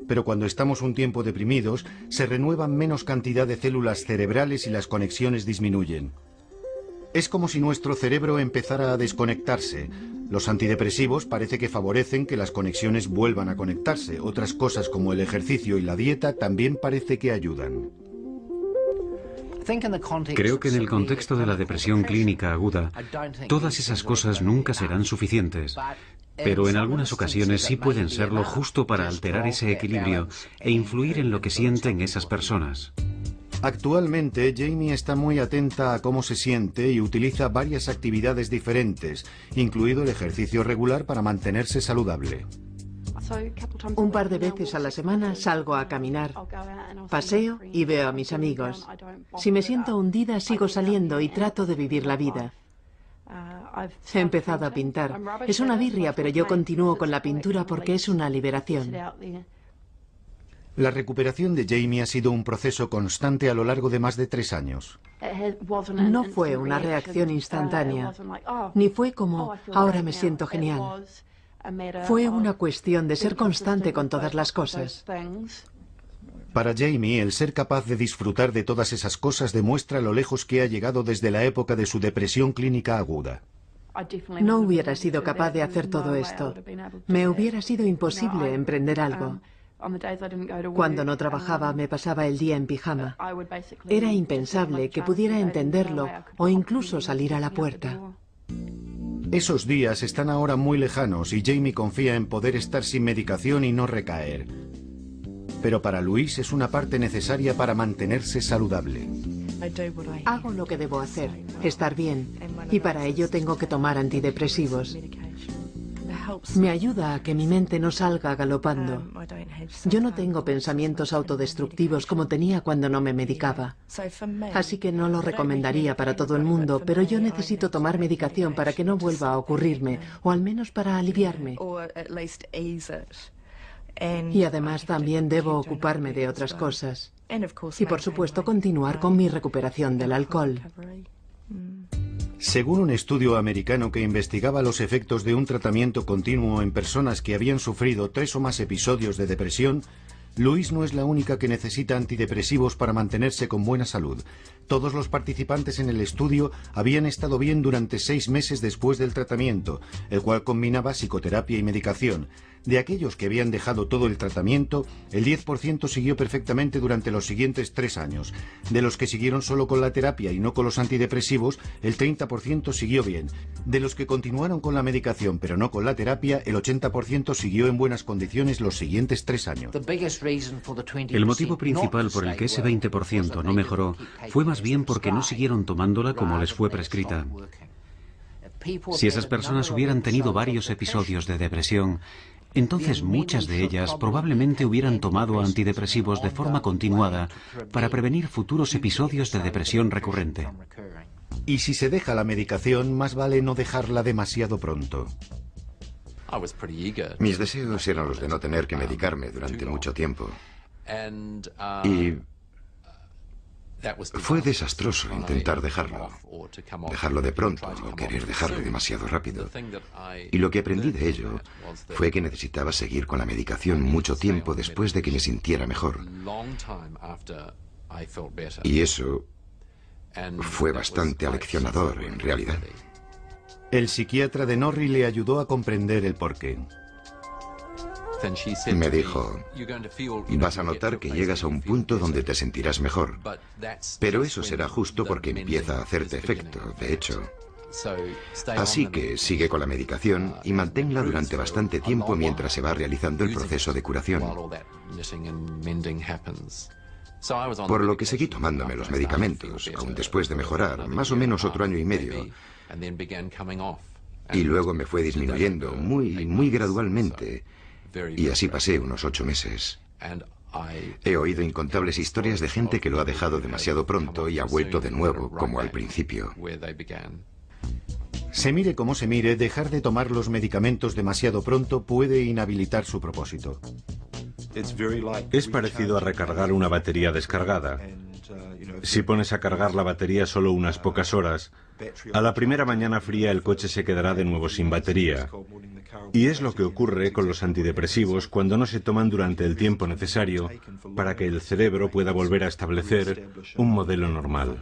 Pero cuando estamos un tiempo deprimidos, se renuevan menos cantidad de células cerebrales y las conexiones disminuyen. Es como si nuestro cerebro empezara a desconectarse. Los antidepresivos parece que favorecen que las conexiones vuelvan a conectarse. Otras cosas como el ejercicio y la dieta también parece que ayudan. Creo que en el contexto de la depresión clínica aguda, todas esas cosas nunca serán suficientes. Pero en algunas ocasiones sí pueden serlo justo para alterar ese equilibrio e influir en lo que sienten esas personas. Actualmente, Jamie está muy atenta a cómo se siente y utiliza varias actividades diferentes, incluido el ejercicio regular para mantenerse saludable. Un par de veces a la semana salgo a caminar, paseo y veo a mis amigos. Si me siento hundida, sigo saliendo y trato de vivir la vida. He empezado a pintar. Es una birria, pero yo continúo con la pintura porque es una liberación. La recuperación de Jamie ha sido un proceso constante a lo largo de más de 3 años. No fue una reacción instantánea, ni fue como, ahora me siento genial. Fue una cuestión de ser constante con todas las cosas. Para Jamie, el ser capaz de disfrutar de todas esas cosas demuestra lo lejos que ha llegado desde la época de su depresión clínica aguda. No hubiera sido capaz de hacer todo esto. Me hubiera sido imposible emprender algo. Cuando no trabajaba me pasaba el día en pijama. Era impensable que pudiera entenderlo o incluso salir a la puerta. Esos días están ahora muy lejanos y Jamie confía en poder estar sin medicación y no recaer. Pero para Louise es una parte necesaria para mantenerse saludable. Hago lo que debo hacer, estar bien, y para ello tengo que tomar antidepresivos. Me ayuda a que mi mente no salga galopando. Yo no tengo pensamientos autodestructivos como tenía cuando no me medicaba. Así que no lo recomendaría para todo el mundo, pero yo necesito tomar medicación para que no vuelva a ocurrirme, o al menos para aliviarme. Y además también debo ocuparme de otras cosas. Y por supuesto continuar con mi recuperación del alcohol. Según un estudio americano que investigaba los efectos de un tratamiento continuo en personas que habían sufrido 3 o más episodios de depresión, Louise no es la única que necesita antidepresivos para mantenerse con buena salud. Todos los participantes en el estudio habían estado bien durante 6 meses después del tratamiento, el cual combinaba psicoterapia y medicación. De aquellos que habían dejado todo el tratamiento, el 10% siguió perfectamente durante los siguientes 3 años. De los que siguieron solo con la terapia y no con los antidepresivos, el 30% siguió bien. De los que continuaron con la medicación pero no con la terapia, el 80% siguió en buenas condiciones los siguientes 3 años. El motivo principal por el que ese 20% no mejoró fue más bien porque no siguieron tomándola como les fue prescrita. Si esas personas hubieran tenido varios episodios de depresión, entonces muchas de ellas probablemente hubieran tomado antidepresivos de forma continuada para prevenir futuros episodios de depresión recurrente. Y si se deja la medicación, más vale no dejarla demasiado pronto. Mis deseos eran los de no tener que medicarme durante mucho tiempo. Y fue desastroso intentar dejarlo de pronto o querer dejarlo demasiado rápido. Y lo que aprendí de ello fue que necesitaba seguir con la medicación mucho tiempo después de que me sintiera mejor. Y eso fue bastante aleccionador, en realidad. El psiquiatra de Norrie le ayudó a comprender el porqué. Me dijo, vas a notar que llegas a un punto donde te sentirás mejor, pero eso será justo porque empieza a hacerte efecto, de hecho. Así que sigue con la medicación y manténla durante bastante tiempo mientras se va realizando el proceso de curación. Por lo que seguí tomándome los medicamentos, aún después de mejorar, más o menos otro año y medio. Y luego me fue disminuyendo muy gradualmente. Y así pasé unos 8 meses. He oído incontables historias de gente que lo ha dejado demasiado pronto y ha vuelto de nuevo, como al principio. Se mire como se mire, dejar de tomar los medicamentos demasiado pronto puede inhabilitar su propósito. Es parecido a recargar una batería descargada. Si pones a cargar la batería solo unas pocas horas, a la primera mañana fría el coche se quedará de nuevo sin batería. Y es lo que ocurre con los antidepresivos cuando no se toman durante el tiempo necesario para que el cerebro pueda volver a establecer un modelo normal.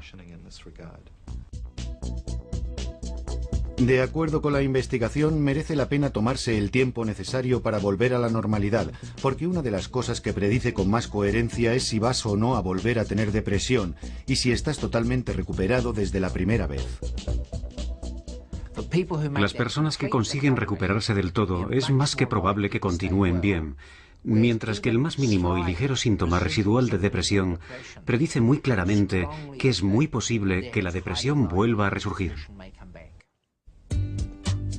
De acuerdo con la investigación, merece la pena tomarse el tiempo necesario para volver a la normalidad, porque una de las cosas que predice con más coherencia es si vas o no a volver a tener depresión y si estás totalmente recuperado desde la primera vez. Las personas que consiguen recuperarse del todo es más que probable que continúen bien, mientras que el más mínimo y ligero síntoma residual de depresión predice muy claramente que es muy posible que la depresión vuelva a resurgir.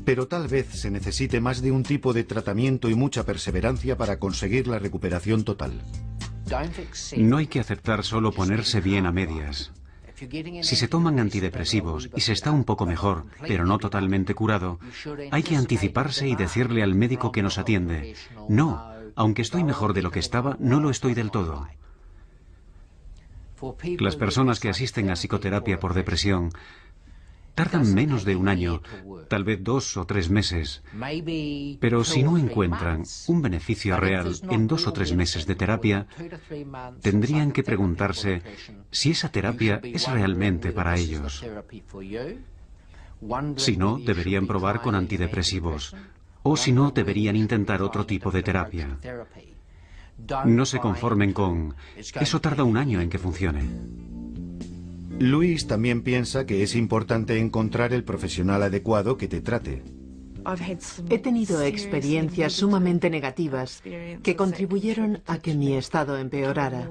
Pero tal vez se necesite más de un tipo de tratamiento y mucha perseverancia para conseguir la recuperación total. No hay que aceptar solo ponerse bien a medias. Si se toman antidepresivos y se está un poco mejor, pero no totalmente curado, hay que anticiparse y decirle al médico que nos atiende: no, aunque estoy mejor de lo que estaba, no lo estoy del todo. Las personas que asisten a psicoterapia por depresión tardan menos de un año, tal vez 2 o 3 meses, pero si no encuentran un beneficio real en 2 o 3 meses de terapia, tendrían que preguntarse si esa terapia es realmente para ellos. Si no, deberían probar con antidepresivos, o si no, deberían intentar otro tipo de terapia. No se conformen con "eso tarda un año en que funcione". Luis también piensa que es importante encontrar el profesional adecuado que te trate. He tenido experiencias sumamente negativas que contribuyeron a que mi estado empeorara.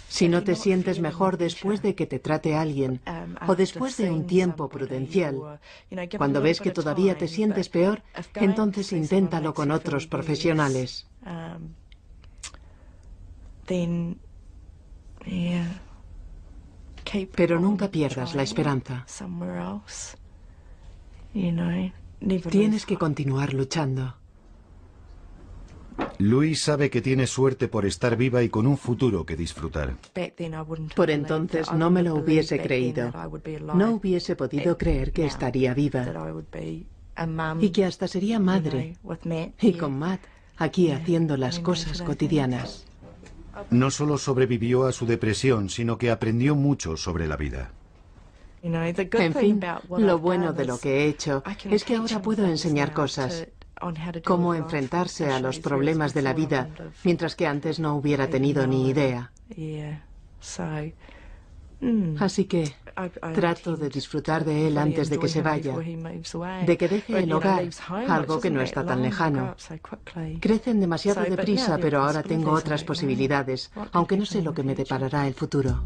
Si no te sientes mejor después de que te trate alguien o después de un tiempo prudencial, cuando ves que todavía te sientes peor, entonces inténtalo con otros profesionales. Pero nunca pierdas la esperanza. Tienes que continuar luchando. Luis sabe que tiene suerte por estar viva y con un futuro que disfrutar. Por entonces no me lo hubiese creído. No hubiese podido creer que estaría viva. Y que hasta sería madre. Y con Matt, aquí haciendo las cosas cotidianas. No solo sobrevivió a su depresión, sino que aprendió mucho sobre la vida. En fin, lo bueno de lo que he hecho es que ahora puedo enseñar cosas. Cómo enfrentarse a los problemas de la vida, mientras que antes no hubiera tenido ni idea. Así que trato de disfrutar de él antes de que se vaya, de que deje el hogar, algo que no está tan lejano. Crecen demasiado deprisa, pero ahora tengo otras posibilidades, aunque no sé lo que me deparará el futuro.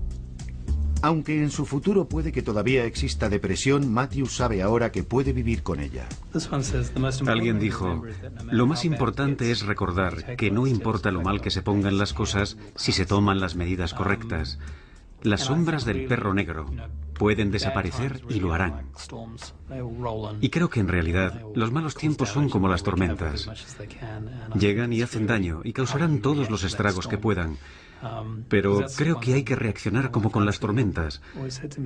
Aunque en su futuro puede que todavía exista depresión, Matthew sabe ahora que puede vivir con ella. Alguien dijo: lo más importante es recordar que no importa lo mal que se pongan las cosas si se toman las medidas correctas. Las sombras del perro negro pueden desaparecer y lo harán. Y creo que en realidad los malos tiempos son como las tormentas. Llegan y hacen daño y causarán todos los estragos que puedan. Pero creo que hay que reaccionar como con las tormentas,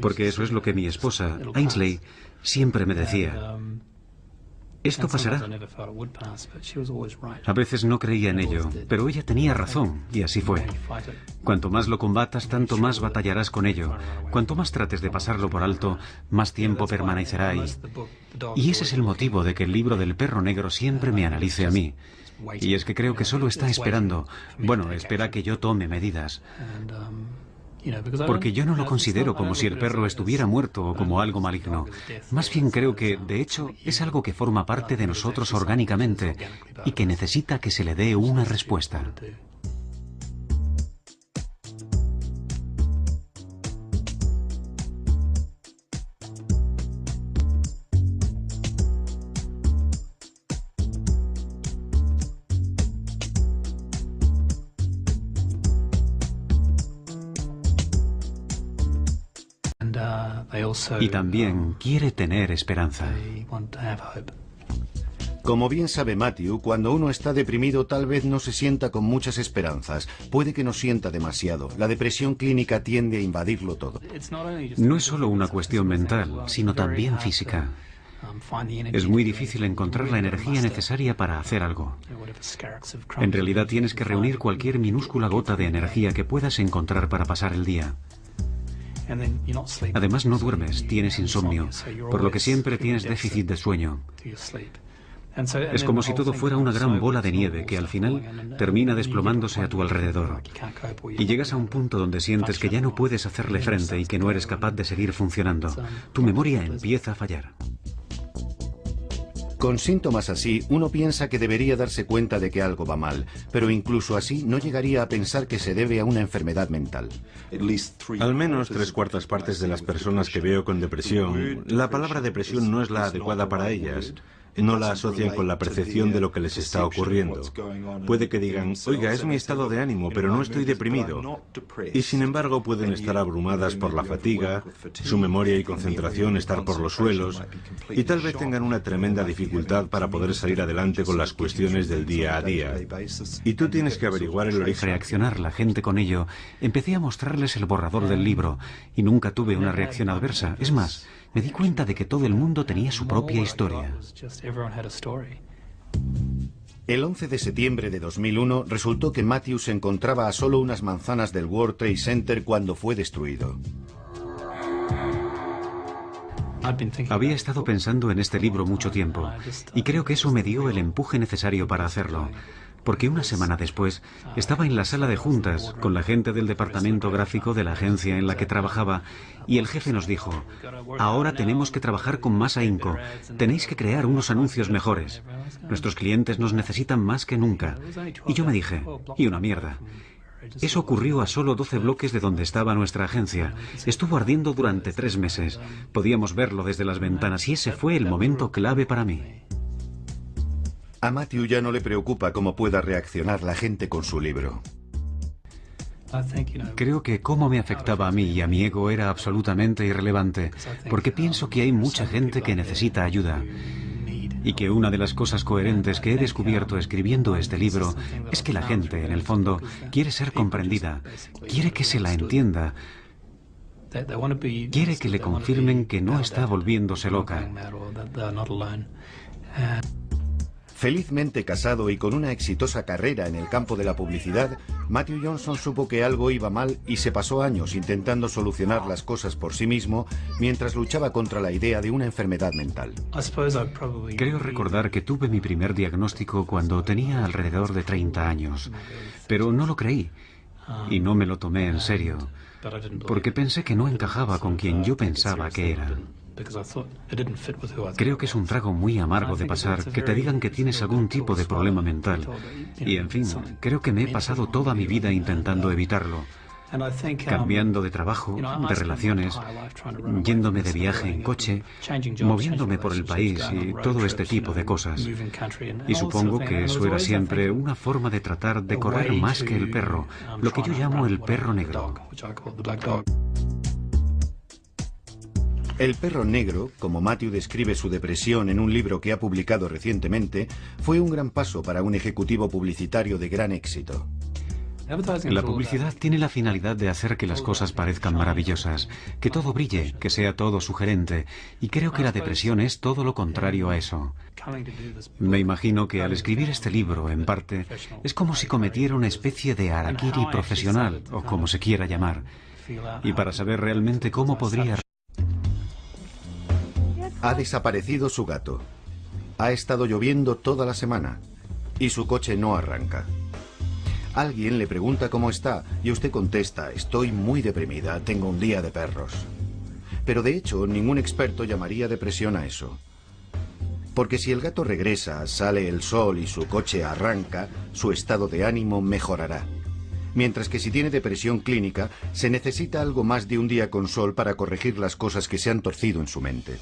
porque eso es lo que mi esposa, Ainsley, siempre me decía: esto pasará. A veces no creía en ello, pero ella tenía razón, y así fue. Cuanto más lo combatas, tanto más batallarás con ello. Cuanto más trates de pasarlo por alto, más tiempo permanecerá ahí. Y ese es el motivo de que el libro del perro negro siempre me analice a mí. Y es que creo que solo está esperando, espera que yo tome medidas. Porque yo no lo considero como si el perro estuviera muerto o como algo maligno. Más bien creo que, de hecho, es algo que forma parte de nosotros orgánicamente y que necesita que se le dé una respuesta. Y también quiere tener esperanza. Como bien sabe Matthew, cuando uno está deprimido tal vez no se sienta con muchas esperanzas. Puede que no sienta demasiado. La depresión clínica tiende a invadirlo todo. No es solo una cuestión mental, sino también física. Es muy difícil encontrar la energía necesaria para hacer algo. En realidad tienes que reunir cualquier minúscula gota de energía que puedas encontrar para pasar el día. Además no duermes, tienes insomnio, por lo que siempre tienes déficit de sueño. Es como si todo fuera una gran bola de nieve que al final termina desplomándose a tu alrededor. Y llegas a un punto donde sientes que ya no puedes hacerle frente y que no eres capaz de seguir funcionando. Tu memoria empieza a fallar. Con síntomas así, uno piensa que debería darse cuenta de que algo va mal, pero incluso así no llegaría a pensar que se debe a una enfermedad mental. Al menos 3/4 partes de las personas que veo con depresión, la palabra depresión no es la adecuada para ellas. No la asocian con la percepción de lo que les está ocurriendo. Puede que digan, oiga, es mi estado de ánimo, pero no estoy deprimido. Y sin embargo pueden estar abrumadas por la fatiga, su memoria y concentración estar por los suelos, y tal vez tengan una tremenda dificultad para poder salir adelante con las cuestiones del día a día. Y tú tienes que averiguar el origen. Reaccionar la gente con ello. Empecé a mostrarles el borrador del libro y nunca tuve una reacción adversa. Es más, me di cuenta de que todo el mundo tenía su propia historia. El 11 de septiembre de 2001 resultó que Matthew se encontraba a solo unas manzanas del World Trade Center cuando fue destruido. Había estado pensando en este libro mucho tiempo y creo que eso me dio el empuje necesario para hacerlo. Porque una semana después estaba en la sala de juntas con la gente del departamento gráfico de la agencia en la que trabajaba y el jefe nos dijo, ahora tenemos que trabajar con más ahínco, tenéis que crear unos anuncios mejores. Nuestros clientes nos necesitan más que nunca. Y yo me dije, y una mierda. Eso ocurrió a solo 12 bloques de donde estaba nuestra agencia. Estuvo ardiendo durante 3 meses. Podíamos verlo desde las ventanas y ese fue el momento clave para mí. A Matthew ya no le preocupa cómo pueda reaccionar la gente con su libro. Creo que cómo me afectaba a mí y a mi ego era absolutamente irrelevante, porque pienso que hay mucha gente que necesita ayuda. Y que una de las cosas coherentes que he descubierto escribiendo este libro es que la gente, en el fondo, quiere ser comprendida, quiere que se la entienda, quiere que le confirmen que no está volviéndose loca. Felizmente casado y con una exitosa carrera en el campo de la publicidad, Matthew Johnson supo que algo iba mal y se pasó años intentando solucionar las cosas por sí mismo mientras luchaba contra la idea de una enfermedad mental. Creo recordar que tuve mi primer diagnóstico cuando tenía alrededor de 30 años, pero no lo creí y no me lo tomé en serio, porque pensé que no encajaba con quien yo pensaba que era. Creo que es un trago muy amargo de pasar que te digan que tienes algún tipo de problema mental. Y en fin, creo que me he pasado toda mi vida intentando evitarlo. Cambiando de trabajo, de relaciones, yéndome de viaje en coche, moviéndome por el país y todo este tipo de cosas. Y supongo que eso era siempre una forma de tratar de correr más que el perro, lo que yo llamo el perro negro. El perro negro, como Matthew describe su depresión en un libro que ha publicado recientemente, fue un gran paso para un ejecutivo publicitario de gran éxito. La publicidad tiene la finalidad de hacer que las cosas parezcan maravillosas, que todo brille, que sea todo sugerente, y creo que la depresión es todo lo contrario a eso. Me imagino que al escribir este libro, en parte, es como si cometiera una especie de harakiri profesional, o como se quiera llamar, y para saber realmente cómo podría... Ha desaparecido su gato. Ha estado lloviendo toda la semana y su coche no arranca. Alguien le pregunta cómo está y usted contesta, estoy muy deprimida, tengo un día de perros. Pero de hecho, ningún experto llamaría depresión a eso. Porque si el gato regresa, sale el sol y su coche arranca, su estado de ánimo mejorará. Mientras que si tiene depresión clínica, se necesita algo más de un día con sol para corregir las cosas que se han torcido en su mente.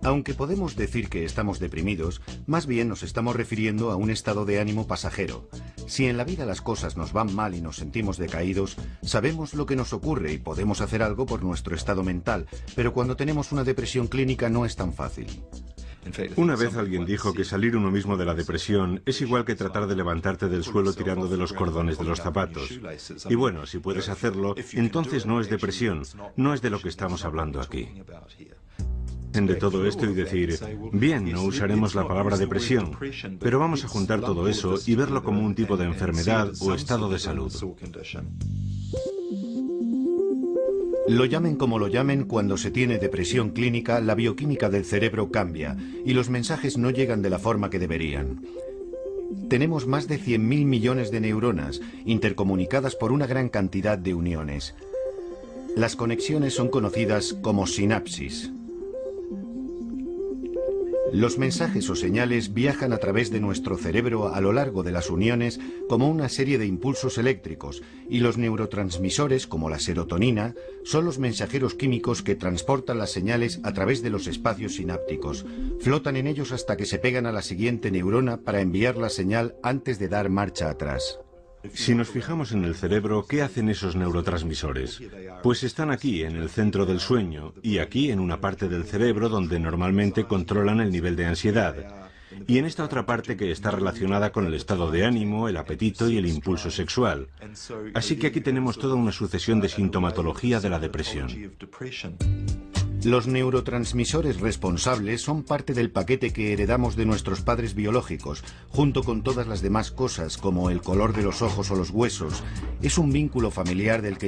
Aunque podemos decir que estamos deprimidos, más bien nos estamos refiriendo a un estado de ánimo pasajero. Si en la vida las cosas nos van mal y nos sentimos decaídos, sabemos lo que nos ocurre y podemos hacer algo por nuestro estado mental, pero cuando tenemos una depresión clínica no es tan fácil. Una vez alguien dijo que salir uno mismo de la depresión es igual que tratar de levantarte del suelo tirando de los cordones de los zapatos. Y bueno, si puedes hacerlo, entonces no es depresión, no es de lo que estamos hablando aquí. De todo esto y decir, bien, no usaremos la palabra depresión, pero vamos a juntar todo eso y verlo como un tipo de enfermedad o estado de salud. Lo llamen como lo llamen, cuando se tiene depresión clínica, la bioquímica del cerebro cambia y los mensajes no llegan de la forma que deberían. Tenemos más de 100.000 millones de neuronas, intercomunicadas por una gran cantidad de uniones. Las conexiones son conocidas como sinapsis. Los mensajes o señales viajan a través de nuestro cerebro a lo largo de las uniones como una serie de impulsos eléctricos, y los neurotransmisores, como la serotonina, son los mensajeros químicos que transportan las señales a través de los espacios sinápticos. Flotan en ellos hasta que se pegan a la siguiente neurona para enviar la señal antes de dar marcha atrás. Si nos fijamos en el cerebro, ¿qué hacen esos neurotransmisores? Pues están aquí, en el centro del sueño, y aquí en una parte del cerebro donde normalmente controlan el nivel de ansiedad, y en esta otra parte que está relacionada con el estado de ánimo, el apetito y el impulso sexual. Así que aquí tenemos toda una sucesión de sintomatología de la depresión. Los neurotransmisores responsables son parte del paquete que heredamos de nuestros padres biológicos, junto con todas las demás cosas, como el color de los ojos o los huesos. Es un vínculo familiar del que